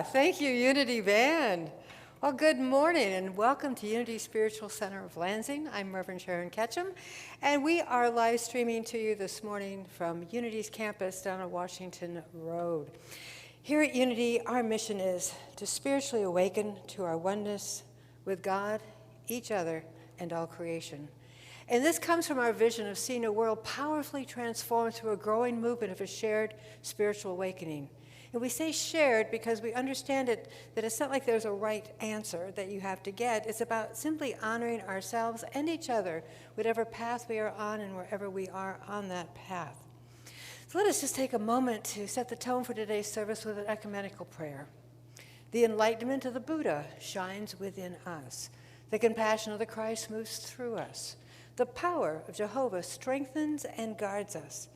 Thank you, Unity Band. Well, good morning and welcome to Unity Spiritual Center of Lansing. I'm Reverend Sharon Ketchum, and we are live streaming to you this morning from Unity's campus down on Washington Road. Here at Unity, our mission is to spiritually awaken to our oneness with God, each other, and all creation. And this comes from our vision of seeing a world powerfully transformed through a growing movement of a shared spiritual awakening. And we say shared because we understand that it's not like there's a right answer that you have to get. It's about simply honoring ourselves and each other, whatever path we are on and wherever we are on that path. So let us just take a moment to set the tone for today's service with an ecumenical prayer. The enlightenment of the Buddha shines within us. The compassion of the Christ moves through us. The power of Jehovah strengthens and guards us.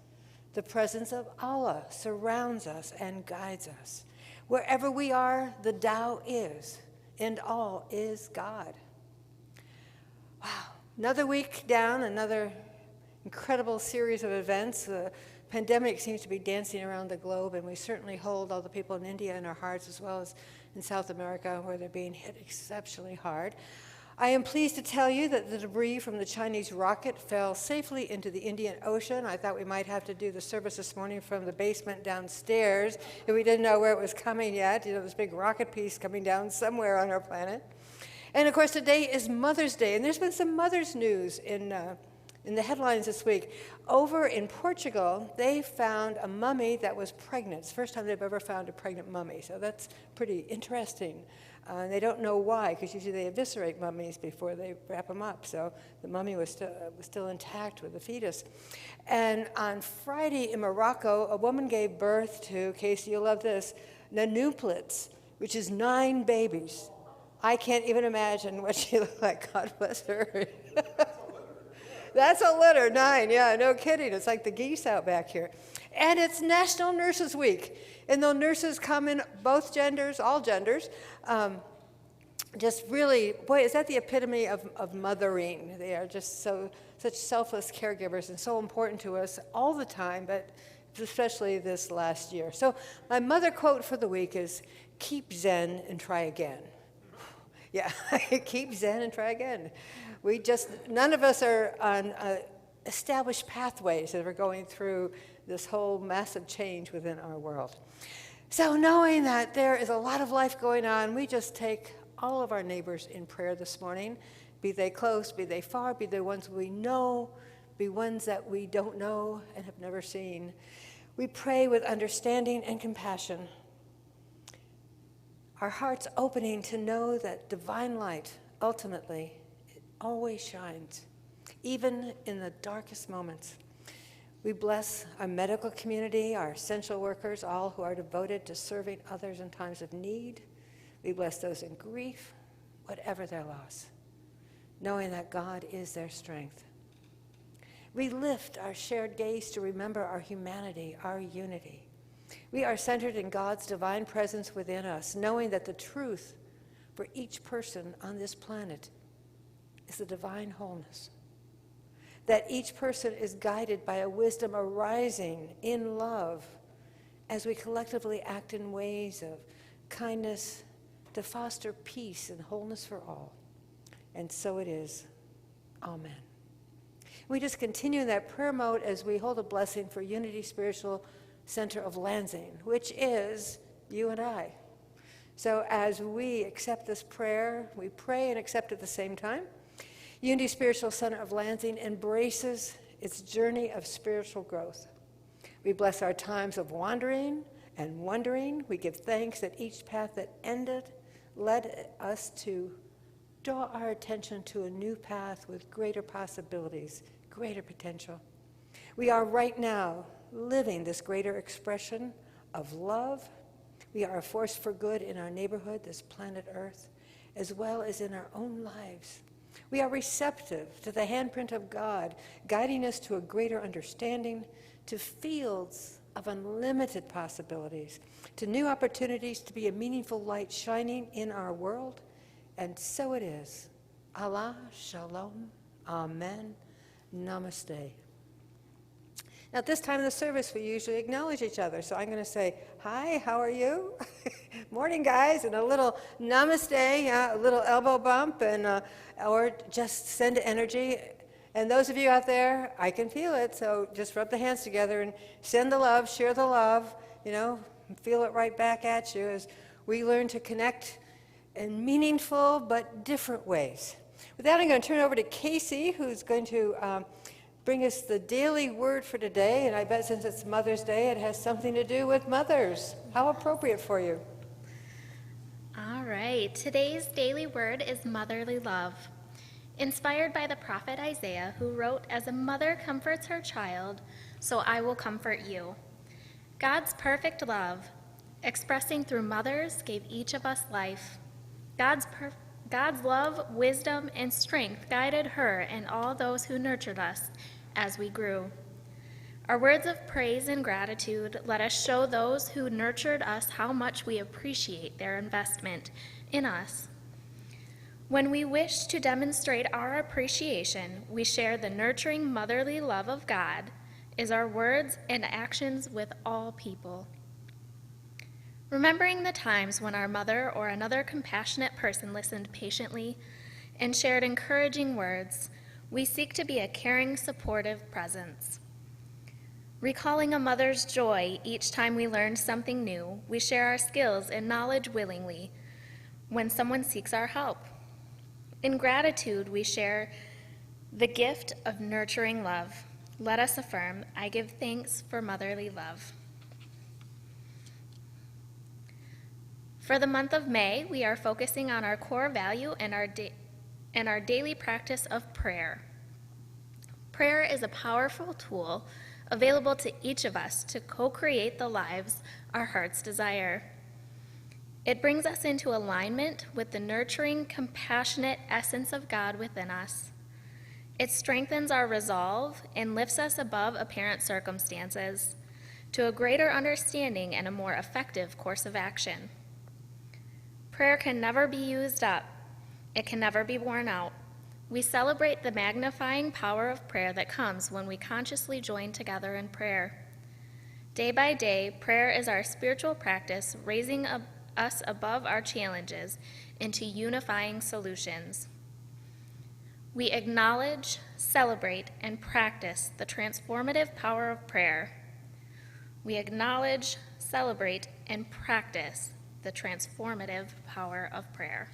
The presence of Allah surrounds us and guides us. Wherever we are, the Tao is, and all is God. Wow. Another week down, another incredible series of events. The pandemic seems to be dancing around the globe, and we certainly hold all the people in India in our hearts, as well as in South America, where they're being hit exceptionally hard. I am pleased to tell you that the debris from the Chinese rocket fell safely into the Indian Ocean. I thought we might have to do the service this morning from the basement downstairs if we didn't know where it was coming yet. You know, this big rocket piece coming down somewhere on our planet. And of course, today is Mother's Day, and there's been some Mother's news in the headlines this week. Over in Portugal, they found a mummy that was pregnant. It's the first time they've ever found a pregnant mummy, so that's pretty interesting. They don't know why, because usually they eviscerate mummies before they wrap them up. So the mummy was still intact with the fetus. And on Friday in Morocco, a woman gave birth to, Casey, you'll love this, nanuplets, which is 9 babies. I can't even imagine what she looked like. God bless her. That's a litter, 9. Yeah, no kidding. It's like the geese out back here. And it's National Nurses Week. And though nurses come in both genders, all genders, just really, boy, is that the epitome of mothering. They are just such selfless caregivers and so important to us all the time, but especially this last year. So my mother quote for the week is, keep Zen and try again. Yeah, keep Zen and try again. None of us are on established pathways that are going through this whole massive change within our world. So knowing that there is a lot of life going on, we just take all of our neighbors in prayer this morning, be they close, be they far, be they ones we know, be ones that we don't know and have never seen. We pray with understanding and compassion, our hearts opening to know that divine light ultimately always shines, even in the darkest moments. We bless our medical community, our essential workers, all who are devoted to serving others in times of need. We bless those in grief, whatever their loss, knowing that God is their strength. We lift our shared gaze to remember our humanity, our unity. We are centered in God's divine presence within us, knowing that the truth for each person on this planet is the divine wholeness. That each person is guided by a wisdom arising in love as we collectively act in ways of kindness to foster peace and wholeness for all. And so it is. Amen. We just continue in that prayer mode as we hold a blessing for Unity Spiritual Center of Lansing, which is you and I. So as we accept this prayer, we pray and accept at the same time. Unity Spiritual Center of Lansing embraces its journey of spiritual growth. We bless our times of wandering and wondering. We give thanks that each path that ended led us to draw our attention to a new path with greater possibilities, greater potential. We are right now living this greater expression of love. We are a force for good in our neighborhood, this planet Earth, as well as in our own lives. We are receptive to the handprint of God, guiding us to a greater understanding, to fields of unlimited possibilities, to new opportunities to be a meaningful light shining in our world. And so it is. Allah, Shalom, Amen, Namaste. At this time of the service, we usually acknowledge each other. So I'm going to say, hi, how are you? Morning, guys, and a little namaste, a little elbow bump, and or just send energy. And those of you out there, I can feel it, so just rub the hands together and send the love, share the love, feel it right back at you as we learn to connect in meaningful but different ways. With that, I'm going to turn it over to Casey, who's going to bring us the daily word for today. And I bet since it's Mother's Day, it has something to do with mothers. How appropriate for you. All right. Today's daily word is motherly love. Inspired by the prophet Isaiah, who wrote, "As a mother comforts her child, so I will comfort you." God's perfect love, expressing through mothers, gave each of us life. God's love, wisdom, and strength guided her and all those who nurtured us as we grew. Our words of praise and gratitude let us show those who nurtured us how much we appreciate their investment in us. When we wish to demonstrate our appreciation, we share the nurturing motherly love of God as our words and actions with all people. Remembering the times when our mother or another compassionate person listened patiently and shared encouraging words, we seek to be a caring, supportive presence. Recalling a mother's joy each time we learn something new, we share our skills and knowledge willingly when someone seeks our help. In gratitude, we share the gift of nurturing love. Let us affirm, I give thanks for motherly love. For the month of May, we are focusing on our core value and our daily practice of prayer. Prayer is a powerful tool available to each of us to co-create the lives our hearts desire. It brings us into alignment with the nurturing, compassionate essence of God within us. It strengthens our resolve and lifts us above apparent circumstances to a greater understanding and a more effective course of action. Prayer can never be used up. It can never be worn out. We celebrate the magnifying power of prayer that comes when we consciously join together in prayer. Day by day, prayer is our spiritual practice, raising us above our challenges into unifying solutions. We acknowledge, celebrate, and practice the transformative power of prayer. We acknowledge, celebrate, and practice the transformative power of prayer.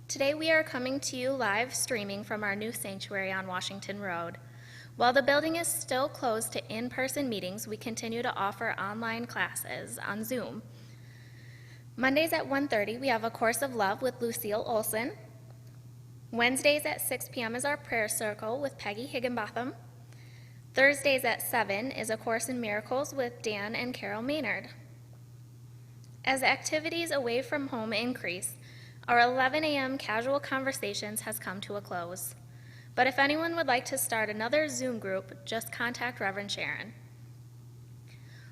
Today we are coming to you live streaming from our new sanctuary on Washington Road. While the building is still closed to in-person meetings, we continue to offer online classes on Zoom. Mondays at 1:30, we have a Course of Love with Lucille Olson. Wednesdays at 6 p.m. is our prayer circle with Peggy Higginbotham. Thursdays at 7 is A Course in Miracles with Dan and Carol Maynard. As activities away from home increase, our 11 a.m. casual conversations has come to a close. But if anyone would like to start another Zoom group, just contact Reverend Sharon.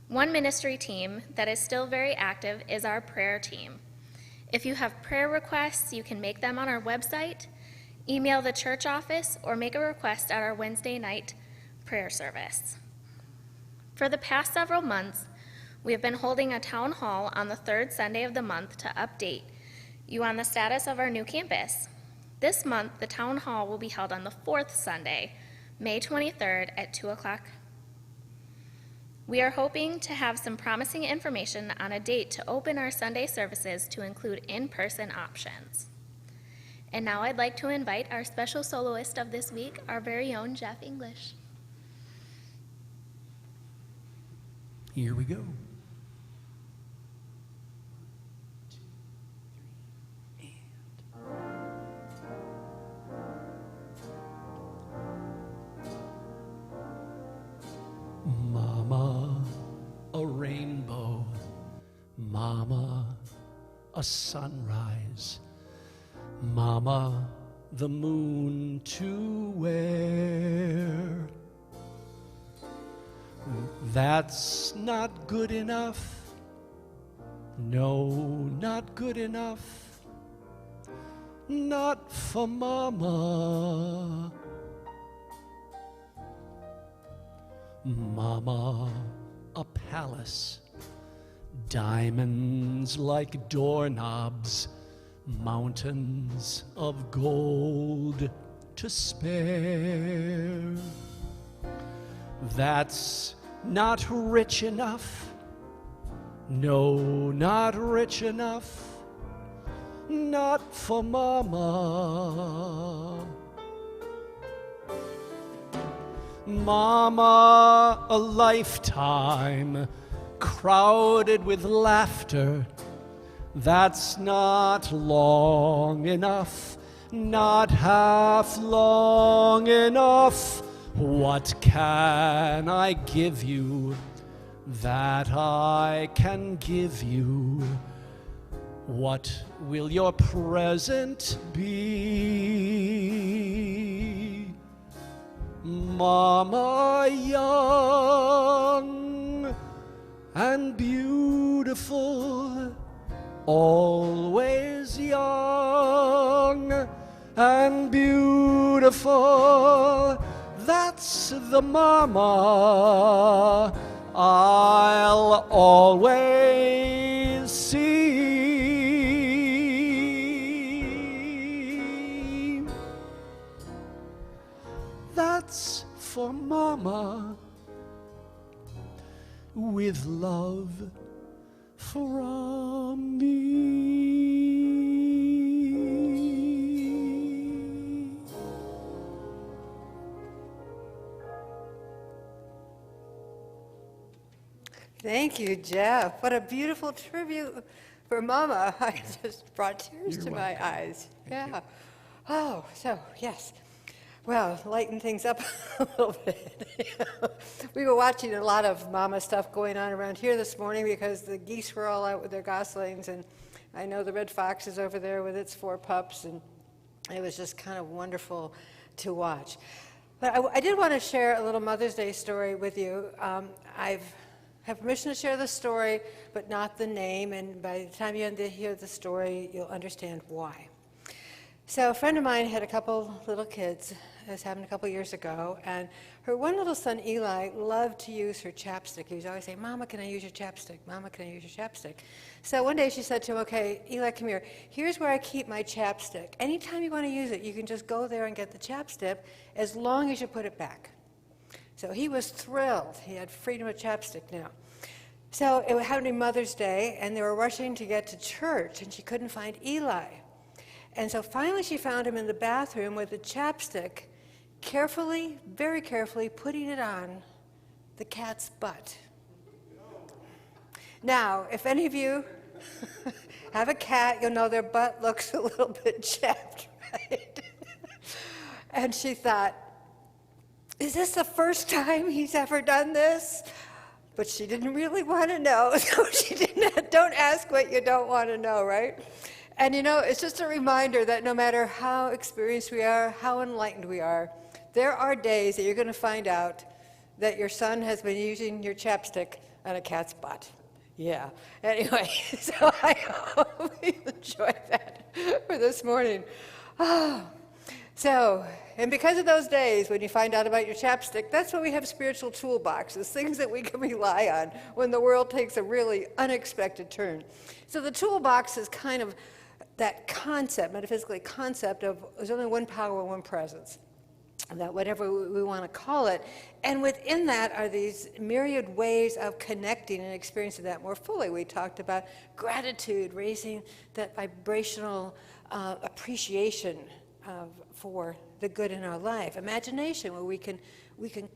One ministry team that is still very active is our prayer team. If you have prayer requests, you can make them on our website, email the church office, or make a request at our Wednesday night prayer service. For the past several months, we have been holding a town hall on the third Sunday of the month to update you on the status of our new campus. This month, the town hall will be held on the fourth Sunday, May 23rd at 2 o'clock. We are hoping to have some promising information on a date to open our Sunday services to include in-person options. And now I'd like to invite our special soloist of this week, our very own Jeff English. Here we go. Mama, a rainbow. Mama, a sunrise. Mama, the moon to wear. That's not good enough. No, not good enough. not for Mama. Mama, a palace, diamonds like doorknobs, mountains of gold to spare. That's not rich enough. No, not rich enough. Not for Mama. Mama, a lifetime crowded with laughter. That's not long enough, not half long enough. What can I give you that I can give you? What will your present be? Mama, young and beautiful, always young and beautiful. That's the Mama I'll always see. That's for Mama, with love from me. Thank you, Jeff. What a beautiful tribute for Mama. I just brought tears You're to my welcome. eyes. Thank Yeah. Oh, so yes. Well, lighten things up a little bit. We were watching a lot of Mama stuff going on around here this morning because the geese were all out with their goslings, and I know the red fox is over there with its 4 pups, and it was just kind of wonderful to watch. But I did want to share a little Mother's Day story with you. I've have permission to share the story, but not the name, and by the time you hear the story, you'll understand why. So a friend of mine had a couple little kids. This happened a couple years ago, and her one little son, Eli, loved to use her chapstick. He was always saying, "Mama, can I use your chapstick? Mama, can I use your chapstick?" So one day she said to him, "Okay, Eli, come here. Here's where I keep my chapstick. Anytime you want to use it, you can just go there and get the chapstick as long as you put it back." So he was thrilled. He had freedom of chapstick now. So it happened to be Mother's Day, and they were rushing to get to church, and she couldn't find Eli. And so finally she found him in the bathroom with the chapstick, carefully, very carefully, putting it on the cat's butt. Now, if any of you have a cat, you'll know their butt looks a little bit chapped, right? And she thought, is this the first time he's ever done this? But she didn't really want to know, so she didn't. Don't ask what you don't want to know, right? And you know, it's just a reminder that no matter how experienced we are, how enlightened we are, there are days that you're going to find out that your son has been using your chapstick on a cat's butt. Yeah. Anyway, so I hope you enjoyed that for this morning. Oh. So, and because of those days when you find out about your chapstick, that's why we have spiritual toolboxes, things that we can rely on when the world takes a really unexpected turn. So the toolbox is kind of that concept, metaphysically concept of there's only one power, one presence, that whatever we want to call it. And within that are these myriad ways of connecting and experiencing that more fully. We talked about gratitude, raising that vibrational appreciation for the good in our life. Imagination, where we can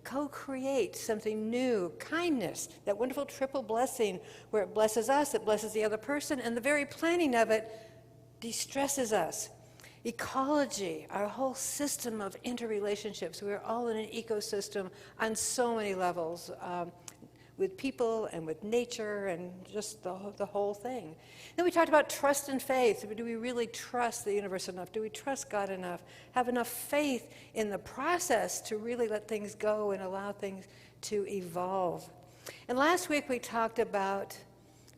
co-create something new. Kindness, that wonderful triple blessing where it blesses us, it blesses the other person, and the very planning of it de-stresses us. Ecology, our whole system of interrelationships. We're all in an ecosystem on so many levels, with people and with nature and just the whole thing. Then we talked about trust and faith. Do we really trust the universe enough? Do we trust God enough? Have enough faith in the process to really let things go and allow things to evolve? And last week we talked about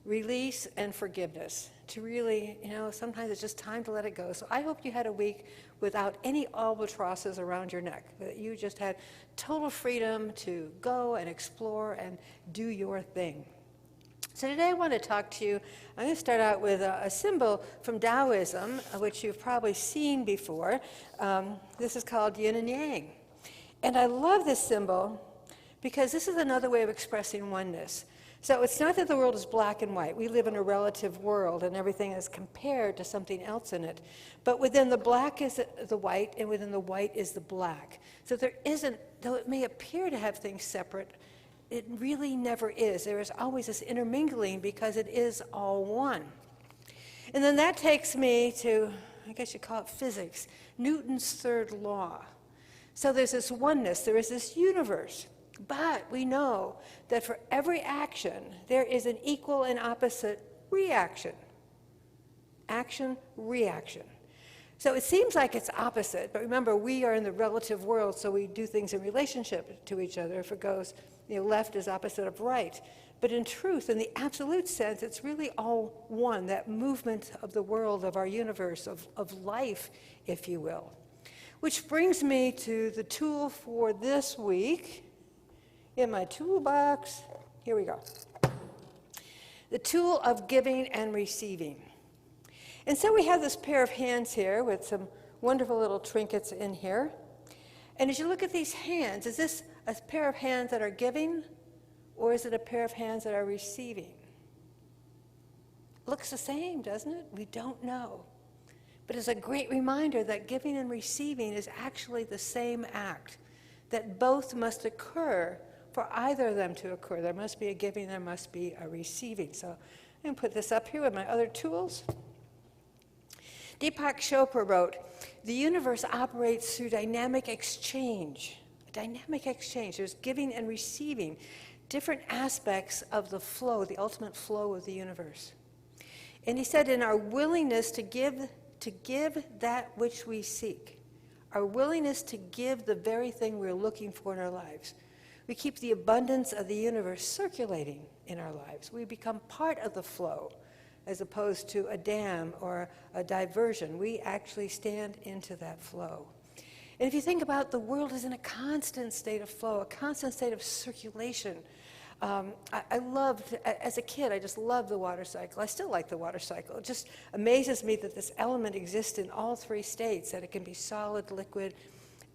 release and forgiveness. To really, sometimes it's just time to let it go. So I hope you had a week without any albatrosses around your neck, that you just had total freedom to go and explore and do your thing. So today I want to talk to you, I'm going to start out with a symbol from Taoism, which you've probably seen before. This is called yin and yang. And I love this symbol because this is another way of expressing oneness. So it's not that the world is black and white. We live in a relative world and everything is compared to something else in it. But within the black is the white and within the white is the black. So there isn't, though it may appear to have things separate, it really never is. There is always this intermingling because it is all one. And then that takes me to, I guess you call it physics, Newton's third law. So there's this oneness, there is this universe. But we know that for every action, there is an equal and opposite reaction. Action, reaction. So it seems like it's opposite, but remember, we are in the relative world, so we do things in relationship to each other. If it goes, left is opposite of right. But in truth, in the absolute sense, it's really all one, that movement of the world, of our universe, of life, if you will. Which brings me to the tool for this week. In my toolbox, here we go. The tool of giving and receiving. And so we have this pair of hands here with some wonderful little trinkets in here. And as you look at these hands, is this a pair of hands that are giving, or is it a pair of hands that are receiving? Looks the same, doesn't it? We don't know. But it's a great reminder that giving and receiving is actually the same act, that both must occur for either of them to occur. There must be a giving, there must be a receiving. So I'm going to put this up here with my other tools. Deepak Chopra wrote, the universe operates through dynamic exchange. Dynamic exchange. There's giving and receiving, different aspects of the flow, the ultimate flow of the universe. And he said, in our willingness to give that which we seek, our willingness to give the very thing we're looking for in our lives, we keep the abundance of the universe circulating in our lives. We become part of the flow as opposed to a dam or a diversion. We actually stand into that flow. And if you think about the world is in a constant state of flow, a constant state of circulation. I loved, as a kid, I just loved the water cycle. I still like the water cycle. It just amazes me that this element exists in all three states, that it can be solid, liquid,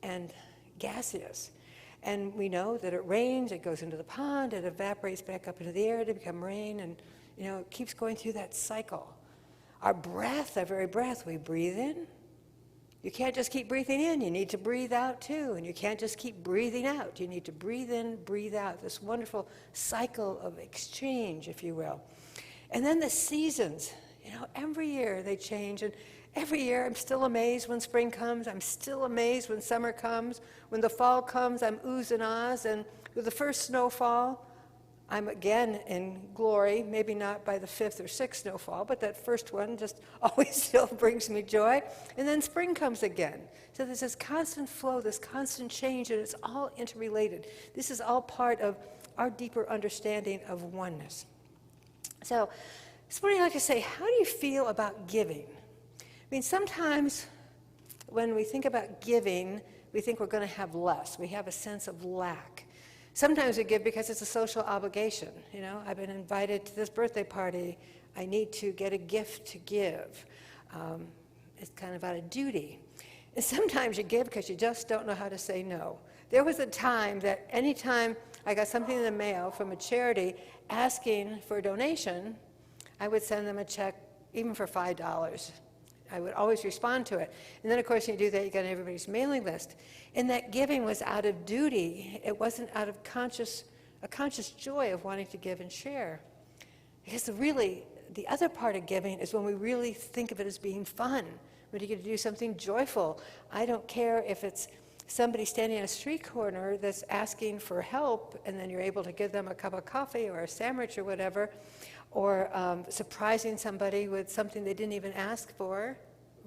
and gaseous. And we know that it rains, it goes into the pond, it evaporates back up into the air to become rain, and it keeps going through that cycle. Our breath, our very breath, we breathe in. You can't just keep breathing in, you need to breathe out too, and you can't just keep breathing out. You need to breathe in, breathe out, this wonderful cycle of exchange, if you will. And then the seasons, every year they change, and every year I'm still amazed when spring comes, I'm still amazed when summer comes, when the fall comes, I'm oohs and ahs, and with the first snowfall, I'm again in glory, maybe not by the fifth or sixth snowfall, but that first one just always still brings me joy. And then spring comes again. So there's this constant flow, this constant change, and it's all interrelated. This is all part of our deeper understanding of oneness. So this morning I'd like to say, how do you feel about giving? I mean, sometimes when we think about giving, we think we're going to have less. We have a sense of lack. Sometimes we give because it's a social obligation. I've been invited to this birthday party. I need to get a gift to give. It's kind of out of duty. And sometimes you give because you just don't know how to say no. There was a time that anytime I got something in the mail from a charity asking for a donation, I would send them a check even for $5. I would always respond to it. And then, of course, when you do that, you get everybody's mailing list. And that giving was out of duty. It wasn't out of a conscious joy of wanting to give and share. Because the other part of giving is when we really think of it as being fun, when you get to do something joyful. I don't care if it's somebody standing on a street corner that's asking for help, and then you're able to give them a cup of coffee or a sandwich or whatever, or surprising somebody with something they didn't even ask for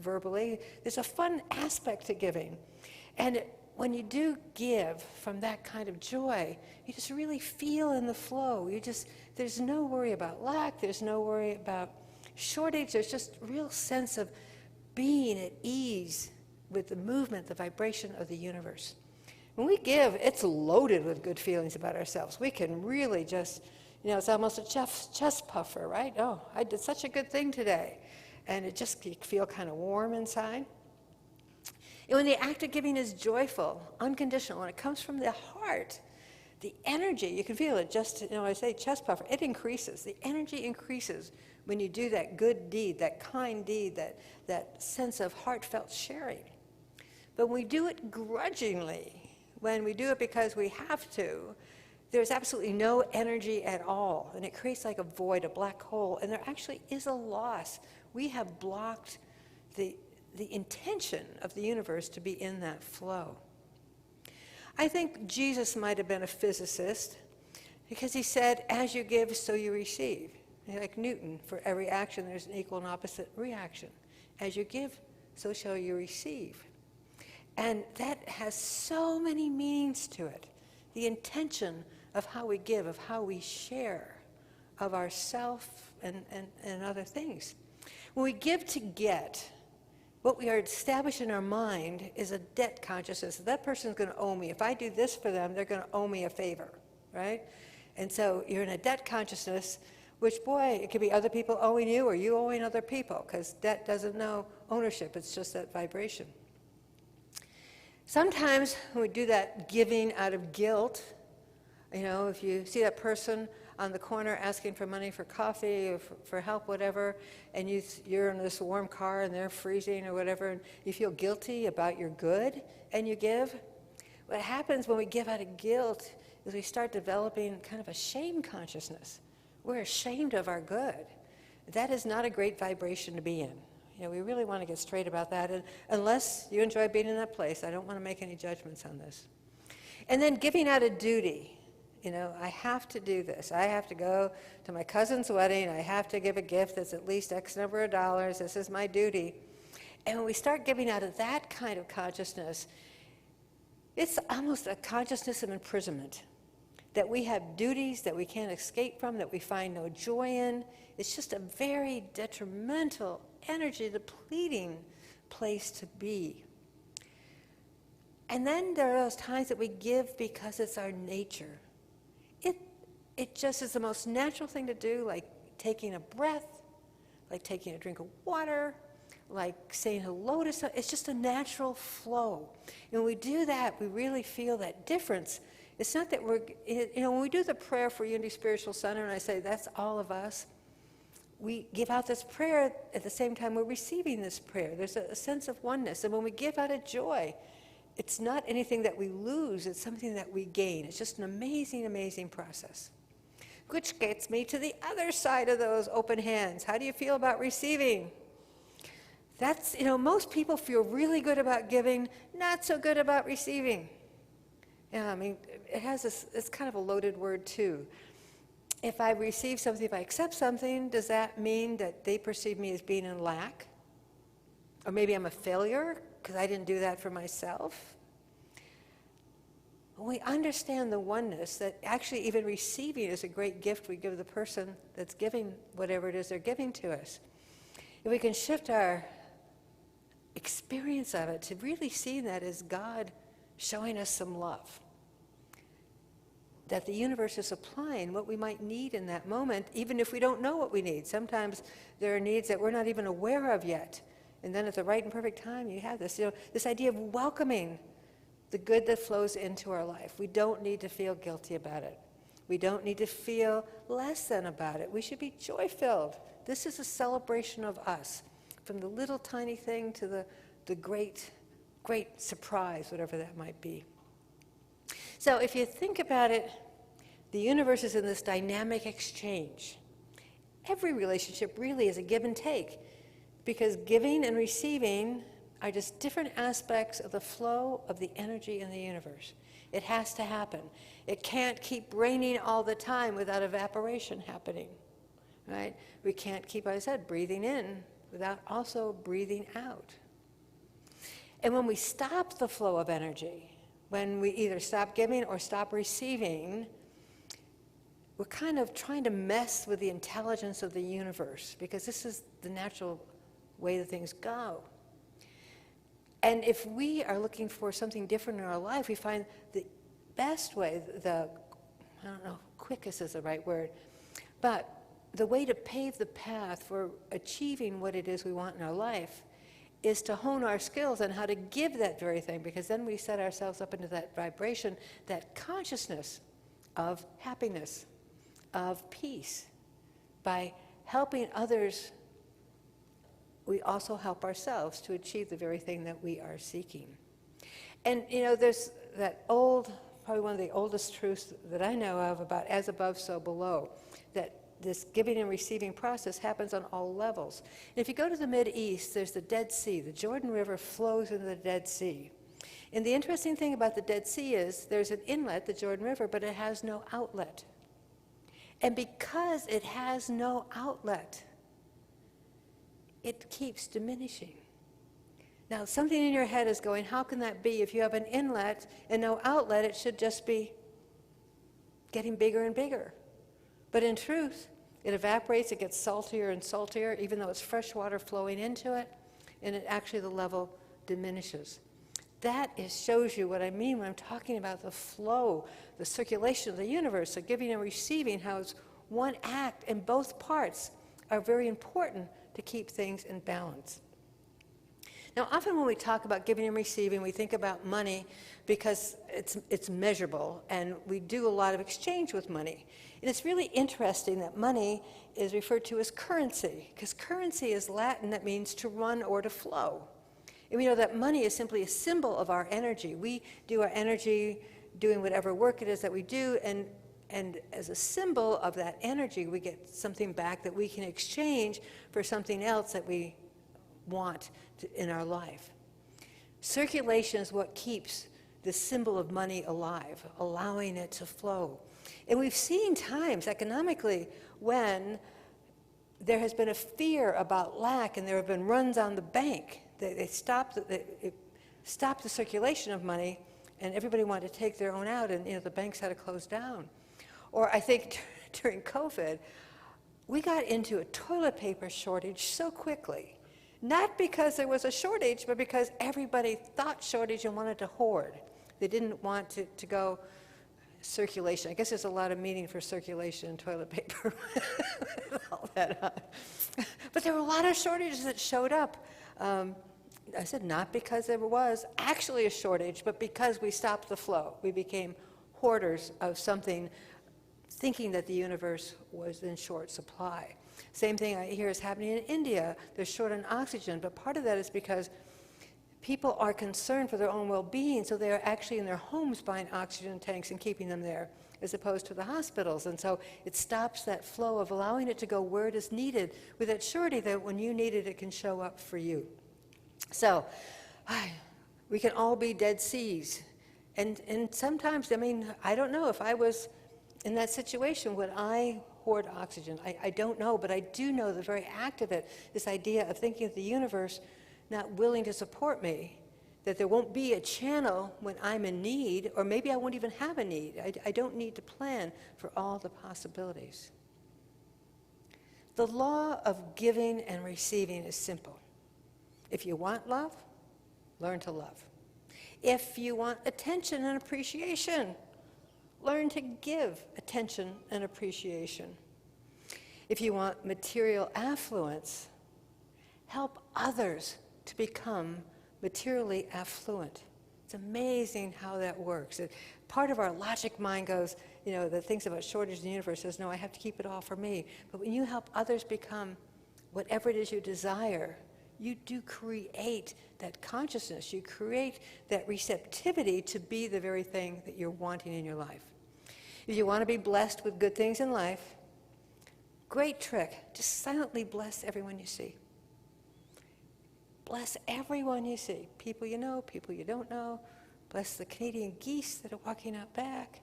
verbally. There's a fun aspect to giving. And when you do give from that kind of joy, you just really feel in the flow. There's no worry about lack, there's no worry about shortage, there's just a real sense of being at ease with the movement, the vibration of the universe. When we give, it's loaded with good feelings about ourselves. We can really just, it's almost a chest puffer, right? Oh, I did such a good thing today. And it just, you feel kind of warm inside. And when the act of giving is joyful, unconditional, when it comes from the heart, the energy, you can feel it just, I say chest puffer, it increases. The energy increases when you do that good deed, that kind deed, that sense of heartfelt sharing. But when we do it grudgingly, when we do it because we have to, there's absolutely no energy at all. And it creates like a void, a black hole. And there actually is a loss. We have blocked the intention of the universe to be in that flow. I think Jesus might have been a physicist because he said, as you give, so you receive. Like Newton, for every action, there's an equal and opposite reaction. As you give, so shall you receive. And that has so many meanings to it. The intention of how we give, of how we share, of ourself and other things. When we give to get, what we are establishing in our mind is a debt consciousness. That person's going to owe me. If I do this for them, they're going to owe me a favor, right? And so you're in a debt consciousness, which, boy, it could be other people owing you or you owing other people, because debt doesn't know ownership. It's just that vibration. Sometimes when we do that giving out of guilt, if you see that person on the corner asking for money for coffee or for help, whatever, and you're in this warm car and they're freezing or whatever, and you feel guilty about your good and you give, what happens when we give out of guilt is we start developing kind of a shame consciousness. We're ashamed of our good. That is not a great vibration to be in. We really want to get straight about that. And unless you enjoy being in that place, I don't want to make any judgments on this. And then giving out of duty. I have to do this. I have to go to my cousin's wedding. I have to give a gift that's at least X number of dollars. This is my duty. And when we start giving out of that kind of consciousness, it's almost a consciousness of imprisonment. That we have duties that we can't escape from, that we find no joy in. It's just a very detrimental, energy depleting place to be. And then there are those times that we give because it's our nature. It just is the most natural thing to do, like taking a breath, like taking a drink of water, like saying hello to someone. It's just a natural flow. And when we do that, we really feel that difference. It's not that when we do the prayer for Unity Spiritual Center, and I say that's all of us, we give out this prayer at the same time we're receiving this prayer. There's a sense of oneness. And when we give out of joy, it's not anything that we lose, it's something that we gain. It's just an amazing, amazing process. Which gets me to the other side of those open hands. How do you feel about receiving? That's, most people feel really good about giving, not so good about receiving. Yeah, it's kind of a loaded word too. If I receive something, if I accept something, does that mean that they perceive me as being in lack? Or maybe I'm a failure because I didn't do that for myself? When we understand the oneness, that actually even receiving is a great gift we give the person that's giving whatever it is they're giving to us. If we can shift our experience of it to really see that as God showing us some love, that the universe is supplying what we might need in that moment, even if we don't know what we need. Sometimes there are needs that we're not even aware of yet. And then at the right and perfect time, you have this, this idea of welcoming the good that flows into our life. We don't need to feel guilty about it. We don't need to feel less than about it. We should be joy-filled. This is a celebration of us, from the little tiny thing to the great, great surprise, whatever that might be. So if you think about it, the universe is in this dynamic exchange. Every relationship really is a give and take, because giving and receiving are just different aspects of the flow of the energy in the universe. It has to happen. It can't keep raining all the time without evaporation happening, right? We can't keep, as I said, breathing in without also breathing out. And when we stop the flow of energy, when we either stop giving or stop receiving, we're kind of trying to mess with the intelligence of the universe, because this is the natural way that things go. And if we are looking for something different in our life, we find the best way, I don't know, quickest is the right word, but the way to pave the path for achieving what it is we want in our life is to hone our skills on how to give that very thing, because then we set ourselves up into that vibration, that consciousness of happiness, of peace. By helping others, we also help ourselves to achieve the very thing that we are seeking. And there's that old, probably one of the oldest truths that I know of about as above, so below, that this giving and receiving process happens on all levels. And if you go to the Mideast, there's the Dead Sea. The Jordan River flows into the Dead Sea. And the interesting thing about the Dead Sea is there's an inlet, the Jordan River, but it has no outlet. And because it has no outlet, it keeps diminishing. Now, something in your head is going, how can that be? If you have an inlet and no outlet, it should just be getting bigger and bigger. But in truth, it evaporates, it gets saltier and saltier, even though it's fresh water flowing into it, and actually the level diminishes. That shows you what I mean when I'm talking about the flow, the circulation of the universe, so giving and receiving, how it's one act, and both parts are very important to keep things in balance. Now, often when we talk about giving and receiving, we think about money because it's measurable, and we do a lot of exchange with money. And it's really interesting that money is referred to as currency, because currency is Latin that means to run or to flow. And we know that money is simply a symbol of our energy. We do our energy doing whatever work it is that we do, and as a symbol of that energy, we get something back that we can exchange for something else that we want in our life. Circulation is what keeps the symbol of money alive, allowing it to flow. And we've seen times economically when there has been a fear about lack, and there have been runs on the bank. They stopped the circulation of money, and everybody wanted to take their own out, and the banks had to close down. Or I think during COVID, we got into a toilet paper shortage so quickly. Not because there was a shortage, but because everybody thought shortage and wanted to hoard. They didn't want to go circulation. I guess there's a lot of meaning for circulation in toilet paper. All that. But there were a lot of shortages that showed up. I said not because there was actually a shortage, but because we stopped the flow. We became hoarders of something, thinking that the universe was in short supply. Same thing I hear is happening in India. They're short on oxygen, but part of that is because people are concerned for their own well-being, so they're actually in their homes buying oxygen tanks and keeping them there, as opposed to the hospitals. And so it stops that flow of allowing it to go where it is needed, with that surety that when you need it, it can show up for you. So we can all be dead seas. And sometimes, I don't know, if I was in that situation, would I hoard oxygen? I don't know, but I do know the very act of it, this idea of thinking of the universe not willing to support me, that there won't be a channel when I'm in need, or maybe I won't even have a need. I don't need to plan for all the possibilities. The law of giving and receiving is simple. If you want love, learn to love. If you want attention and appreciation, learn to give attention and appreciation. If you want material affluence, help others to become materially affluent. It's amazing how that works. Part of our logic mind goes, that thinks about shortage in the universe says, no, I have to keep it all for me. But when you help others become whatever it is you desire, you do create that consciousness. You create that receptivity to be the very thing that you're wanting in your life. If you want to be blessed with good things in life, great trick, just silently bless everyone you see. Bless everyone you see. People you know, people you don't know. Bless the Canadian geese that are walking out back.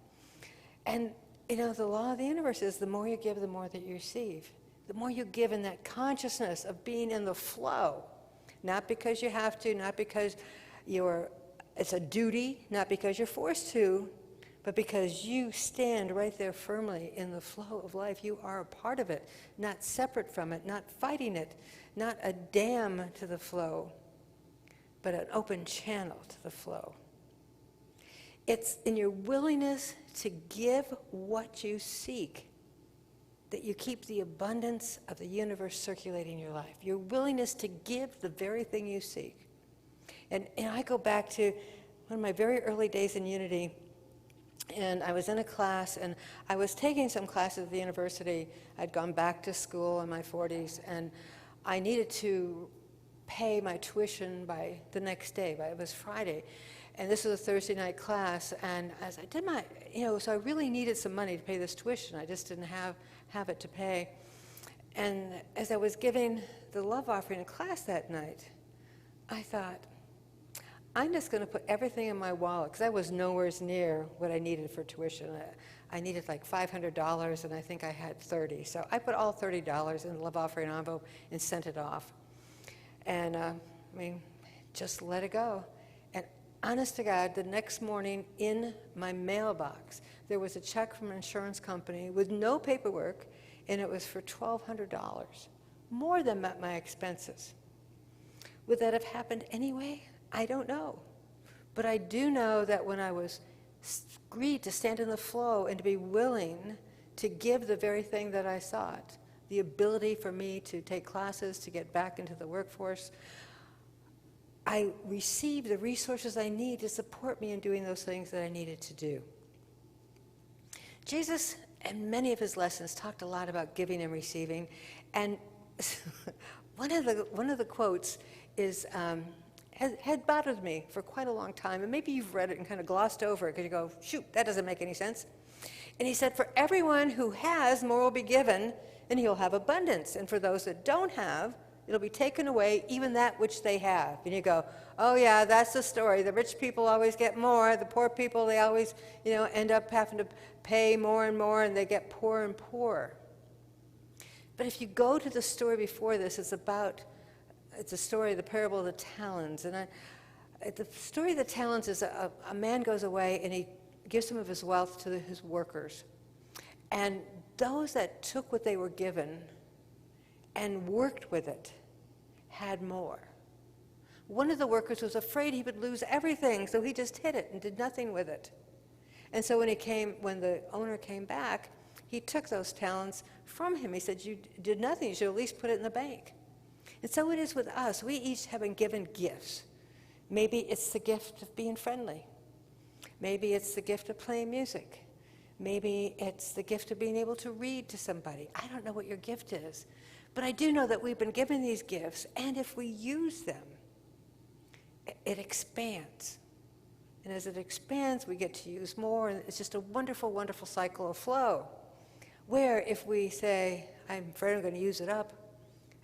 And, the law of the universe is the more you give, the more that you receive. The more you give in that consciousness of being in the flow, not because you have to, not because you're It's a duty, not because you're forced to, but because you stand right there firmly in the flow of life. You are a part of it, not separate from it, not fighting it, not a dam to the flow, but an open channel to the flow. It's in your willingness to give what you seek that you keep the abundance of the universe circulating your life. Your willingness to give the very thing you seek. And I go back to one of my very early days in Unity, and I was in a class, and I was taking some classes at the university. I'd gone back to school in my 40s, and I needed to pay my tuition by the next day. It was Friday, and this was a Thursday night class, and as I did my, so I really needed some money to pay this tuition. I just didn't have it to pay. And as I was giving the love offering in class that night, I thought, I'm just going to put everything in my wallet, because I was nowhere near what I needed for tuition. I needed like $500, and I think I had $30. So I put all $30 in the love offering envelope and sent it off. And just let it go. And honest to God, the next morning in my mailbox, there was a check from an insurance company with no paperwork, and it was for $1,200, more than met my expenses. Would that have happened anyway? I don't know. But I do know that when I was agreed to stand in the flow and to be willing to give the very thing that I sought, the ability for me to take classes, to get back into the workforce, I received the resources I need to support me in doing those things that I needed to do. Jesus, in many of his lessons, talked a lot about giving and receiving. And one of the quotes is, had bothered me for quite a long time, and maybe you've read it and kind of glossed over it because you go, shoot, that doesn't make any sense. And he said, for everyone who has, more will be given, and he'll have abundance. And for those that don't have, it'll be taken away, even that which they have. And you go, oh yeah, that's the story. The rich people always get more. The poor people, they always, end up having to pay more and more, and they get poorer and poorer. But if you go to the story before this, it's a story, the parable of the talents. And the story of the talents is a man goes away and he gives some of his wealth to his workers. And those that took what they were given and worked with it had more. One of the workers was afraid he would lose everything, so he just hid it and did nothing with it. And so when the owner came back, he took those talents from him. He said, you did nothing, you should at least put it in the bank. And so it is with us. We each have been given gifts. Maybe it's the gift of being friendly. Maybe it's the gift of playing music. Maybe it's the gift of being able to read to somebody. I don't know what your gift is, but I do know that we've been given these gifts, and if we use them, it expands. And as it expands, we get to use more, and it's just a wonderful, wonderful cycle of flow, where if we say, I'm afraid I'm going to use it up,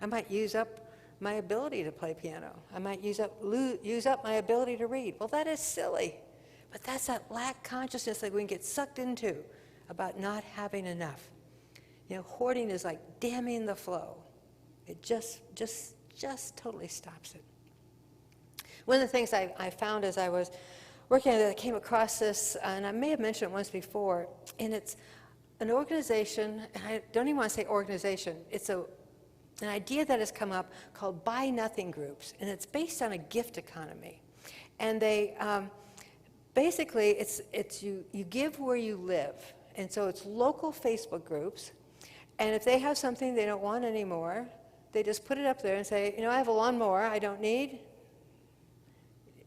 I might use up my ability to play piano. I might use up my ability to read. Well, that is silly. But that's that lack consciousness that we can get sucked into about not having enough. Hoarding is like damming the flow. It just totally stops it. One of the things I found as I was working on it, I came across this, and I may have mentioned it once before, and it's an organization, and I don't even want to say organization, it's an idea that has come up called Buy Nothing Groups, and it's based on a gift economy. And they, basically, it's you give where you live. And so it's local Facebook groups, and if they have something they don't want anymore, they just put it up there and say, I have a lawnmower I don't need,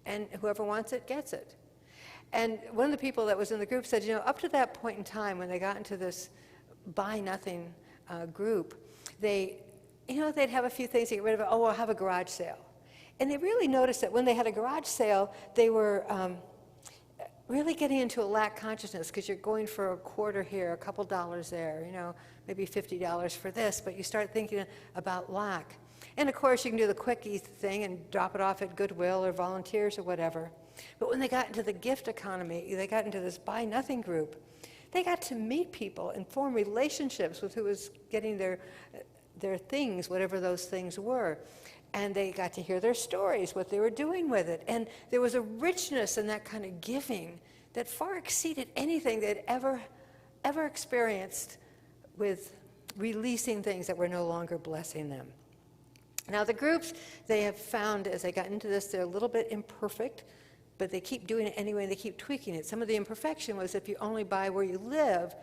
and whoever wants it gets it. And one of the people that was in the group said, up to that point in time when they got into this Buy Nothing group, they'd have a few things to get rid of. Oh, I'll have a garage sale. And they really noticed that when they had a garage sale, they were really getting into a lack consciousness, because you're going for a quarter here, a couple dollars there, maybe $50 for this, but you start thinking about lack. And of course, you can do the quickie thing and drop it off at Goodwill or volunteers or whatever. But when they got into the gift economy, they got into this Buy Nothing group, they got to meet people and form relationships with who was getting their their things, whatever those things were. And they got to hear their stories, what they were doing with it. And there was a richness in that kind of giving that far exceeded anything they'd ever experienced with releasing things that were no longer blessing them. Now the groups, they have found as they got into this, they're a little bit imperfect, but they keep doing it anyway, and they keep tweaking it. Some of the imperfection was if you only buy where you live,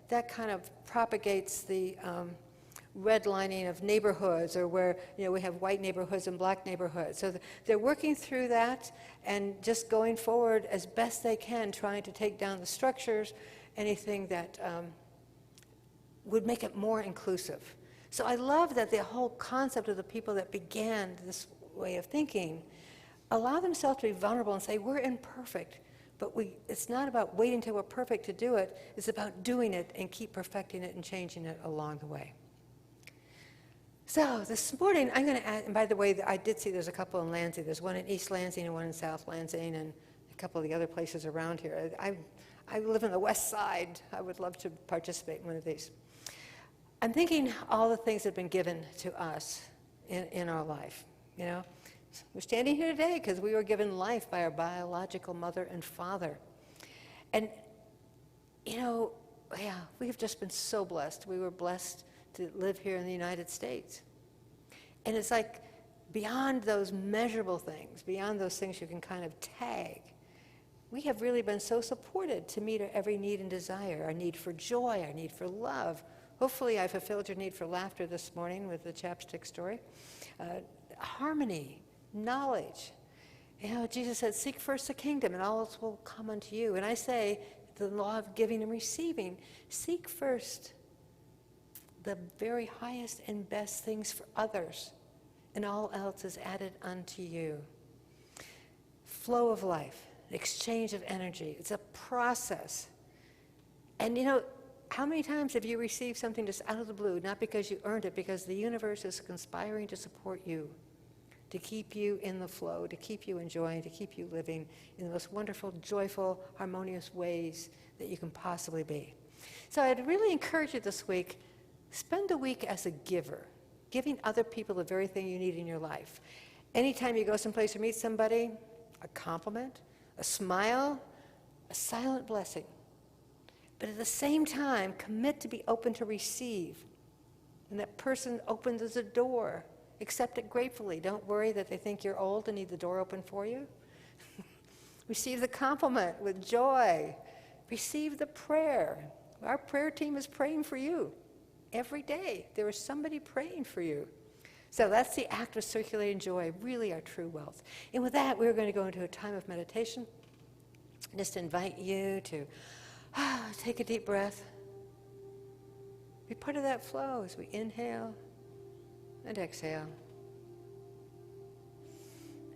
that kind of propagates the redlining of neighborhoods, or where we have white neighborhoods and black neighborhoods. So they're working through that and just going forward as best they can, trying to take down the structures, anything that would make it more inclusive. So I love that the whole concept of the people that began this way of thinking allow themselves to be vulnerable and say, we're imperfect, but it's not about waiting until we're perfect to do it. It's about doing it and keep perfecting it and changing it along the way. So this morning, I'm going to add, and by the way, I did see there's a couple in Lansing. There's one in East Lansing and one in South Lansing, and a couple of the other places around here. I live on the west side. I would love to participate in one of these. I'm thinking all the things that have been given to us in our life. We're standing here today because we were given life by our biological mother and father. And, we have just been so blessed. We were blessed to live here in the United States. And it's like beyond those measurable things, beyond those things you can kind of tag, we have really been so supported to meet our every need and desire, our need for joy, our need for love. Hopefully I fulfilled your need for laughter this morning with the chapstick story. Harmony, knowledge. Jesus said, seek first the kingdom and all else will come unto you. And I say, the law of giving and receiving, seek first the very highest and best things for others, and all else is added unto you. Flow of life, exchange of energy. It's a process. And how many times have you received something just out of the blue, not because you earned it, because the universe is conspiring to support you, to keep you in the flow, to keep you enjoying, to keep you living in the most wonderful, joyful, harmonious ways that you can possibly be. So I'd really encourage you this week, spend a week as a giver, giving other people the very thing you need in your life. Anytime you go someplace or meet somebody, a compliment, a smile, a silent blessing. But at the same time, commit to be open to receive. And that person opens the door. Accept it gratefully. Don't worry that they think you're old and need the door open for you. Receive the compliment with joy. Receive the prayer. Our prayer team is praying for you. Every day, there is somebody praying for you. So that's the act of circulating joy, really our true wealth. And with that, we're going to go into a time of meditation. Just invite you to take a deep breath. Be part of that flow as we inhale and exhale.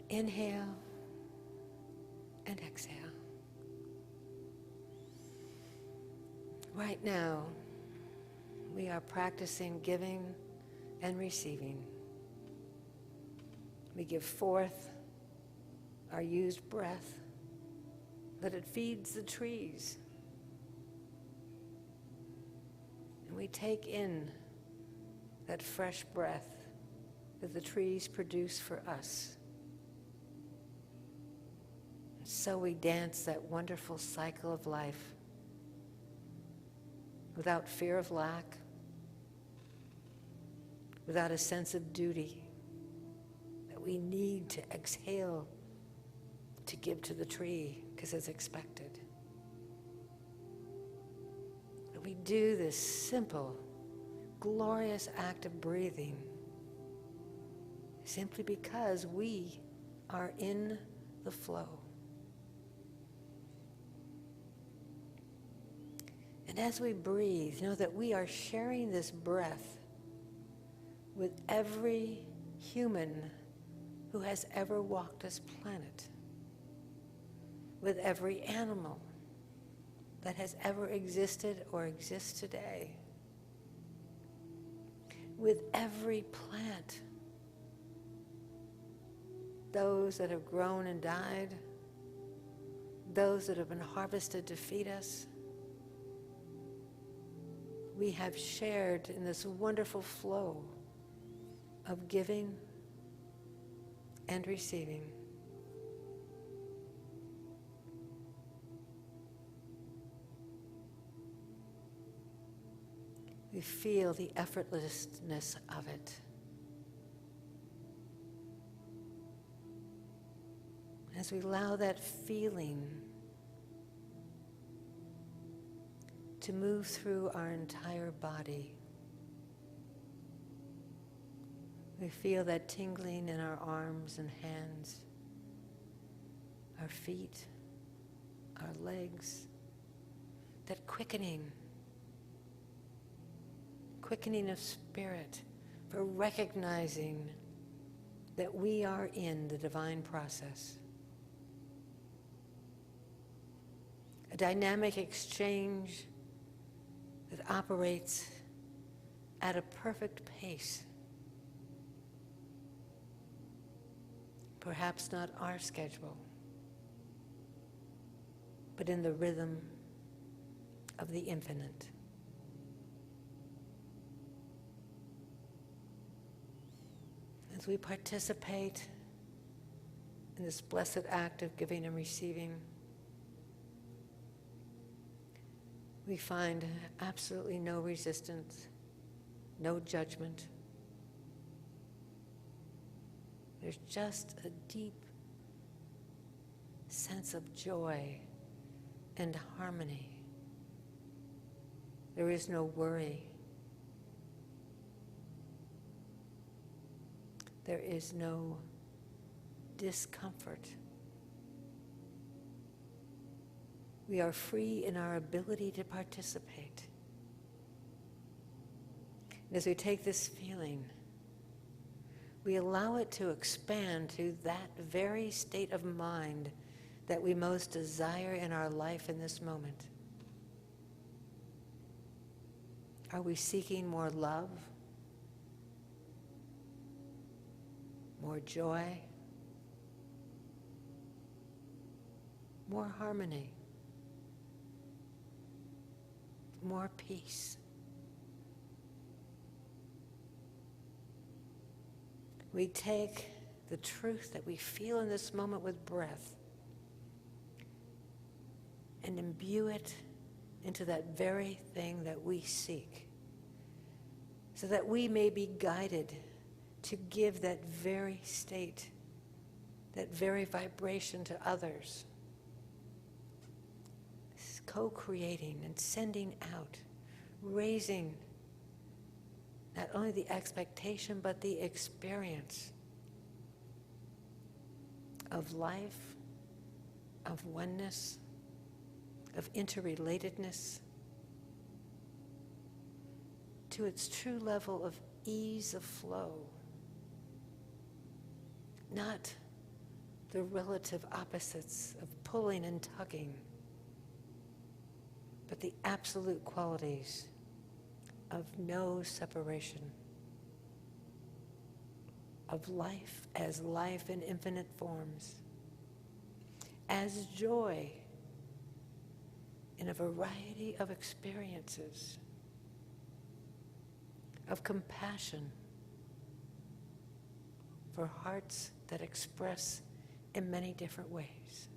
Inhale and exhale. Right now, we are practicing giving and receiving. We give forth our used breath, that it feeds the trees. And we take in that fresh breath that the trees produce for us. And so we dance that wonderful cycle of life without fear of lack, without a sense of duty that we need to exhale to give to the tree because it's expected. That we do this simple, glorious act of breathing simply because we are in the flow. And as we breathe, know that we are sharing this breath with every human who has ever walked this planet, with every animal that has ever existed or exists today, with every plant, those that have grown and died, those that have been harvested to feed us. We have shared in this wonderful flow of giving and receiving. We feel the effortlessness of it. As we allow that feeling to move through our entire body, we feel that tingling in our arms and hands, our feet, our legs, that quickening of spirit for recognizing that we are in the divine process. A dynamic exchange that operates at a perfect pace. Perhaps not our schedule, but in the rhythm of the infinite. As we participate in this blessed act of giving and receiving, we find absolutely no resistance, no judgment. There's just a deep sense of joy and harmony. There is no worry. There is no discomfort. We are free in our ability to participate. And as we take this feeling, we allow it to expand to that very state of mind that we most desire in our life in this moment. Are we seeking more love? More joy? More harmony? More peace? We take the truth that we feel in this moment with breath and imbue it into that very thing that we seek, so that we may be guided to give that very state, that very vibration to others, co-creating and sending out, raising not only the expectation but the experience of life, of oneness, of interrelatedness, to its true level of ease of flow, not the relative opposites of pulling and tugging, but the absolute qualities of no separation, of life as life in infinite forms, as joy in a variety of experiences, of compassion for hearts that express in many different ways.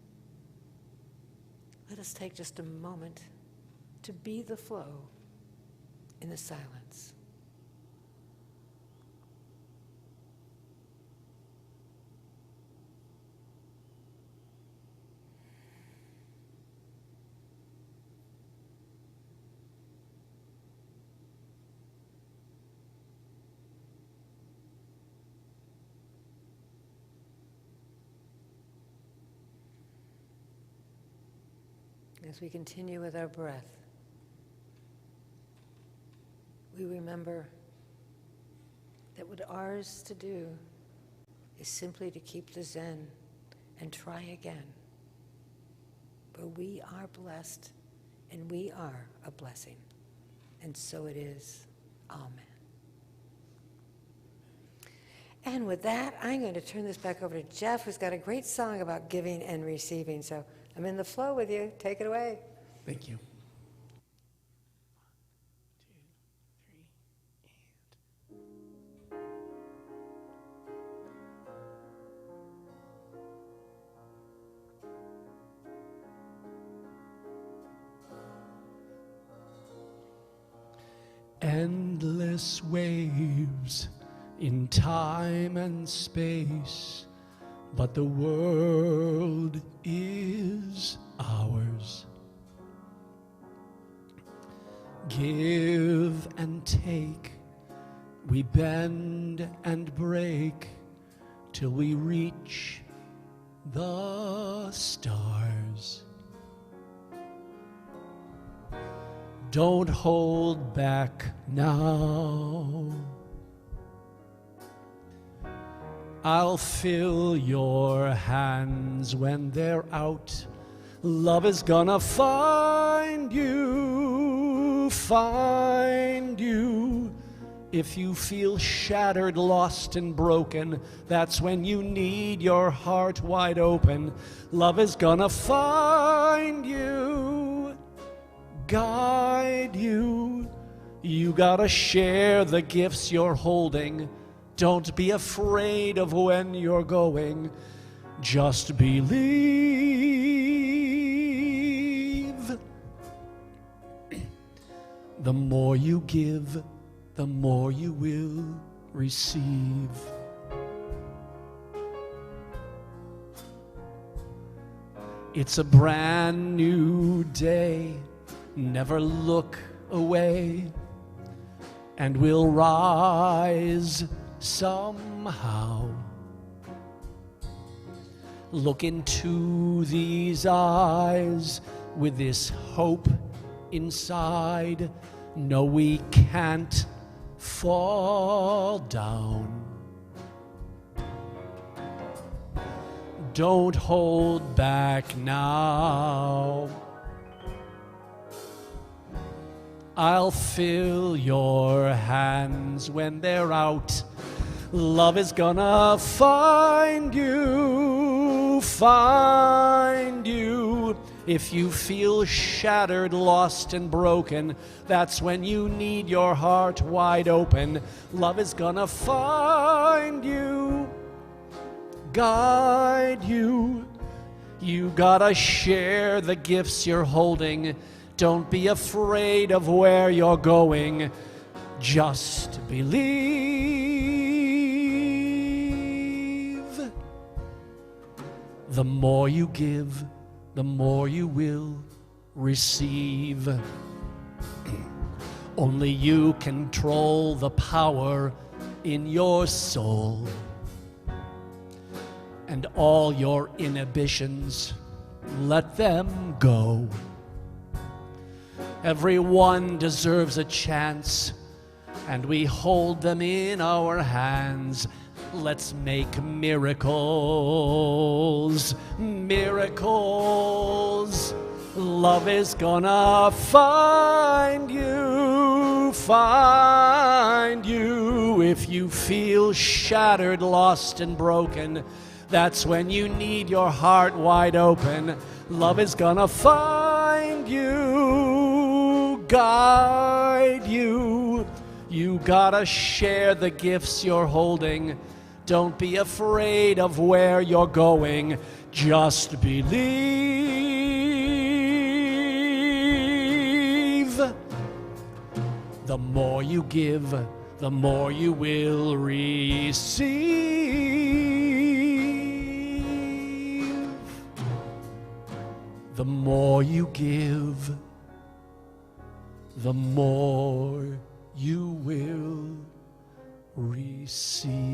Let us take just a moment to be the flow in the silence. As we continue with our breath, we remember that what ours to do is simply to keep the Zen and try again. But we are blessed, and we are a blessing. And so it is. Amen. And with that, I'm going to turn this back over to Jeff, who's got a great song about giving and receiving. So I'm in the flow with you. Take it away. Thank you. endless waves in time and space, but the world is ours. Give and take, we bend and break till we reach the stars. Don't hold back now. I'll fill your hands when they're out. Love is gonna find you, find you. If you feel shattered, lost, and broken, that's when you need your heart wide open. Love is gonna find you, guide you. You gotta share the gifts you're holding. Don't be afraid of when you're going. Just believe. The more you give, the more you will receive. It's a brand new day. Never look away, and we'll rise somehow. Look into these eyes with this hope inside. No, we can't fall down. Don't hold back now. I'll fill your hands when they're out. Love is gonna find you, find you. If you feel shattered, lost, and broken, that's when you need your heart wide open. Love is gonna find you, guide you. You gotta share the gifts you're holding. Don't be afraid of where you're going. Just believe. The more you give, the more you will receive. Only you control the power in your soul. And all your inhibitions, let them go. Everyone deserves a chance, and we hold them in our hands. Let's make miracles, miracles. Love is gonna find you, find you. If you feel shattered, lost, and broken, that's when you need your heart wide open. Love is gonna find you, guide you. You gotta share the gifts you're holding. Don't be afraid of where you're going. Just believe. The more you give, the more you will receive. The more you give, the more you will receive.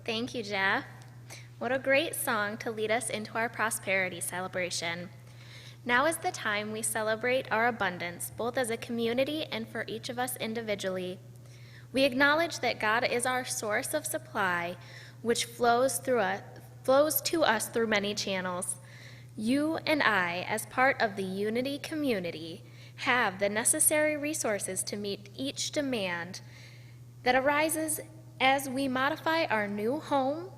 Thank you, Jeff. What a great song to lead us into our prosperity celebration. Now is the time we celebrate our abundance, both as a community and for each of us individually. We acknowledge that God is our source of supply, which flows to us through many channels. You and I, as part of the Unity community, have the necessary resources to meet each demand that arises as we modify our new home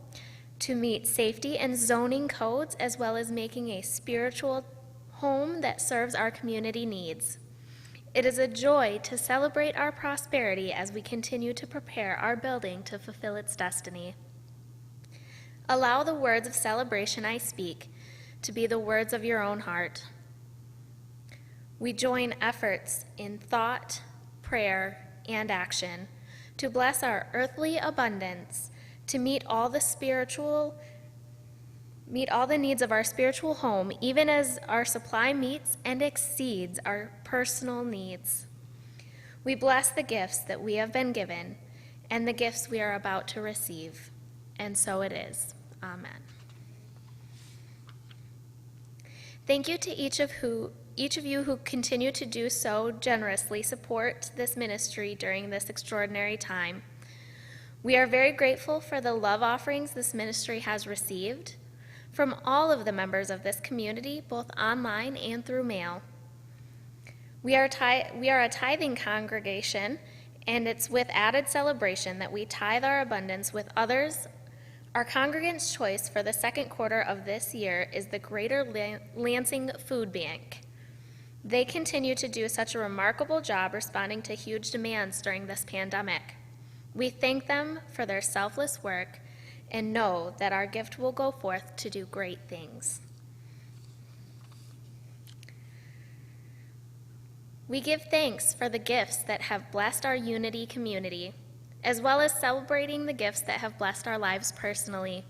to meet safety and zoning codes, as well as making a spiritual home that serves our community needs. It is a joy to celebrate our prosperity as we continue to prepare our building to fulfill its destiny. Allow the words of celebration I speak to be the words of your own heart. We join efforts in thought, prayer, and action to bless our earthly abundance, to meet all the needs of our spiritual home, even as our supply meets and exceeds our personal needs. We bless the gifts that we have been given and the gifts we are about to receive. And so it is. Amen. Thank you to each of you who continue to do so generously support this ministry during this extraordinary time. We are very grateful for the love offerings this ministry has received from all of the members of this community, both online and through mail. We are a tithing congregation, and it's with added celebration that we tithe our abundance with others. Our congregants' choice for the second quarter of this year is the Greater Lansing Food Bank. They continue to do such a remarkable job responding to huge demands during this pandemic. We thank them for their selfless work and know that our gift will go forth to do great things. We give thanks for the gifts that have blessed our Unity community, as well as celebrating the gifts that have blessed our lives personally.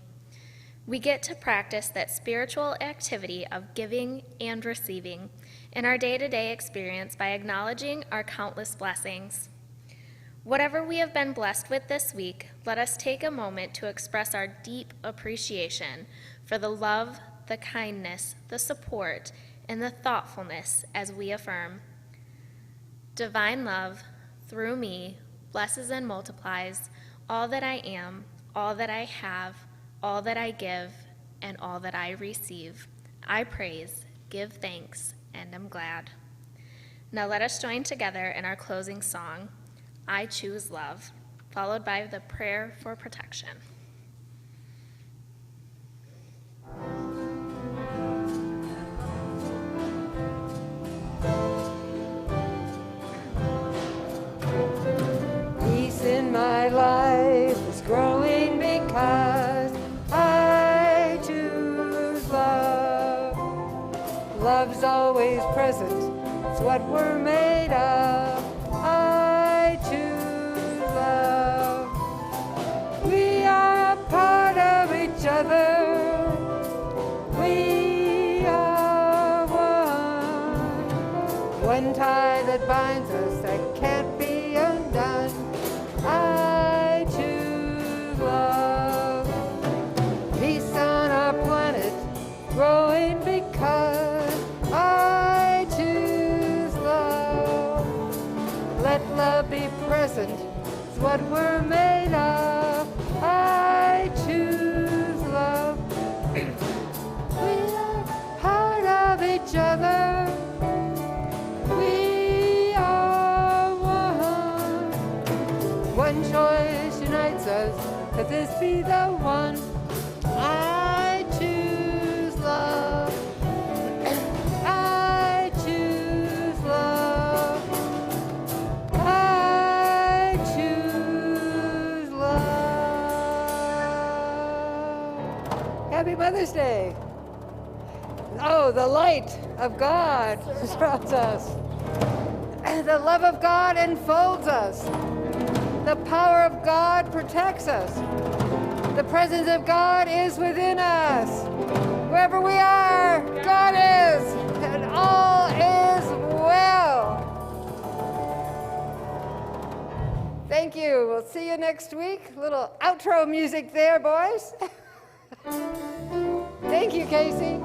We get to practice that spiritual activity of giving and receiving in our day-to-day experience by acknowledging our countless blessings. Whatever we have been blessed with this week, let us take a moment to express our deep appreciation for the love, the kindness, the support, and the thoughtfulness as we affirm, divine love, through me, blesses and multiplies all that I am, all that I have, all that I give, and all that I receive. I praise, give thanks, and am glad. Now let us join together in our closing song, I Choose Love, followed by the prayer for protection. Peace in my life is growing because I choose love. Love's always present, it's what we're made of. I choose love. We are a part of each other. We are one tie that binds us that can't be undone. I choose love. Peace on our planet, growing because I choose love. Let love be present, it's what we're made of. I choose love. We are part of each other. We are one. One choice unites us. Could this be the one? I choose love. I choose love. I choose love. Happy Mother's Day. Oh, the light of God surrounds us. The love of God enfolds us. The power of God protects us. The presence of God is within us. Wherever we are, God is, and all is well. Thank you. We'll see you next week. Little outro music there, boys. Thank you, Casey.